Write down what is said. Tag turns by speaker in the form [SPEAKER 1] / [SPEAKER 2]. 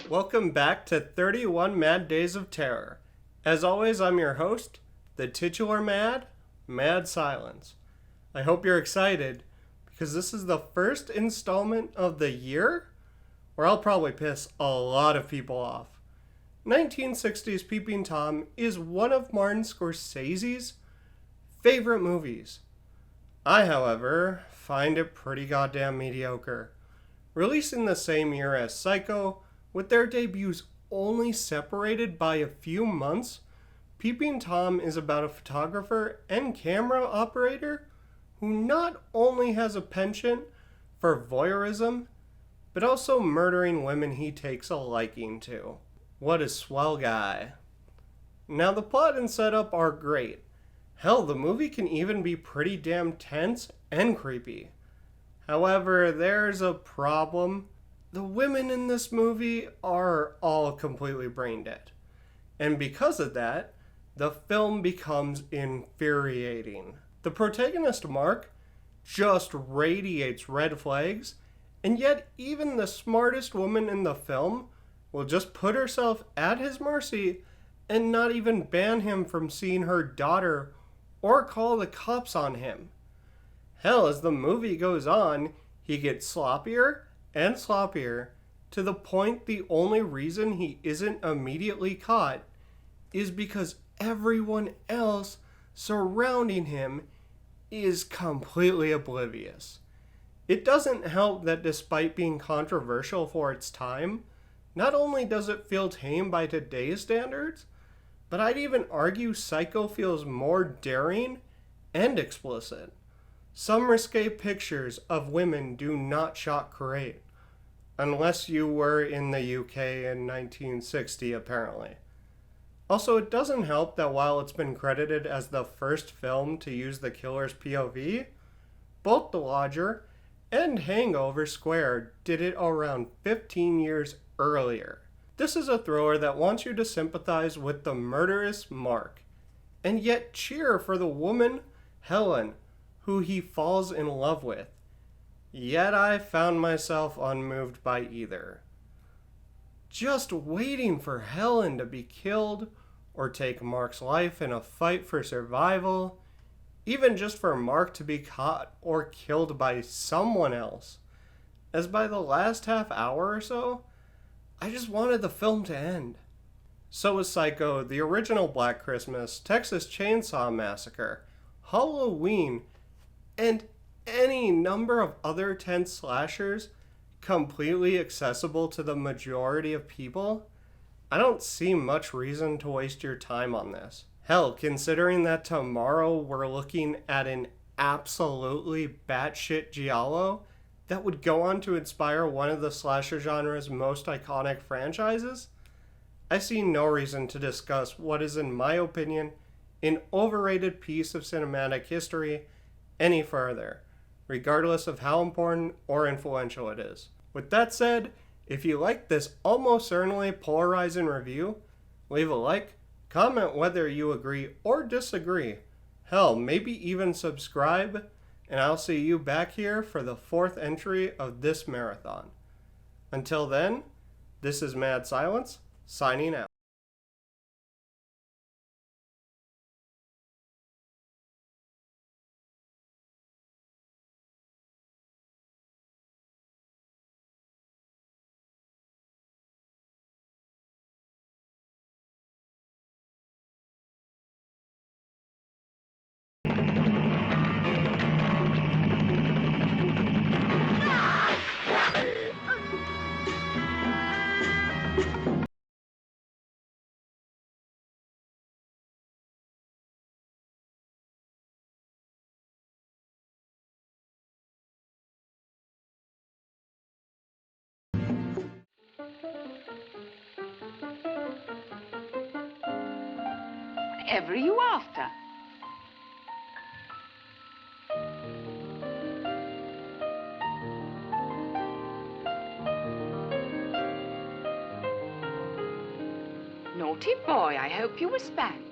[SPEAKER 1] Welcome back to 31 Mad Days of Terror. As always, I'm your host, the titular Mad Silence. I hope you're excited, because this is the first installment of the year where I'll probably piss a lot of people off. 1960s Peeping Tom is one of Martin Scorsese's favorite movies. I, however, find it pretty goddamn mediocre. Releasing the same year as Psycho, with their debuts only separated by a few months, Peeping Tom is about a photographer and camera operator who not only has a penchant for voyeurism, but also murdering women he takes a liking to. What a swell guy. Now the plot and setup are great. Hell, the movie can even be pretty damn tense and creepy. However, there's a problem. The women in this movie are all completely brain dead. And because of that, the film becomes infuriating. The protagonist, Mark, just radiates red flags, and yet even the smartest woman in the film will just put herself at his mercy and not even ban him from seeing her daughter or call the cops on him. Hell, as the movie goes on, he gets sloppier and sloppier, to the point the only reason he isn't immediately caught is because everyone else surrounding him is completely oblivious. It doesn't help that despite being controversial for its time, not only does it feel tame by today's standards, but I'd even argue Psycho feels more daring and explicit. Some risque pictures of women do not shock great. Unless you were in the UK in 1960, apparently. Also, it doesn't help that while it's been credited as the first film to use the killer's POV, both The Lodger and Hangover Square did it around 15 years earlier. This is a thriller that wants you to sympathize with the murderous Mark, and yet cheer for the woman, Helen, who he falls in love with. Yet I found myself unmoved by either. Just waiting for Helen to be killed or take Mark's life in a fight for survival, even just for Mark to be caught or killed by someone else. As by the last half hour or so, I just wanted the film to end. So was Psycho, the original Black Christmas, Texas Chainsaw Massacre, Halloween, and any number of other tense slashers completely accessible to the majority of people. I don't see much reason to waste your time on this. Hell, considering that tomorrow we're looking at an absolutely batshit giallo that would go on to inspire one of the slasher genre's most iconic franchises, I see no reason to discuss what is, in my opinion, an overrated piece of cinematic history any further, regardless of how important or influential it is. With that said, if you like this almost certainly polarizing review, leave a like, comment whether you agree or disagree. Hell, maybe even subscribe, and I'll see you back here for the fourth entry of this marathon. Until then, this is Mad Silence, signing out.
[SPEAKER 2] Whatever are you after? Naughty boy, I hope you were spanked.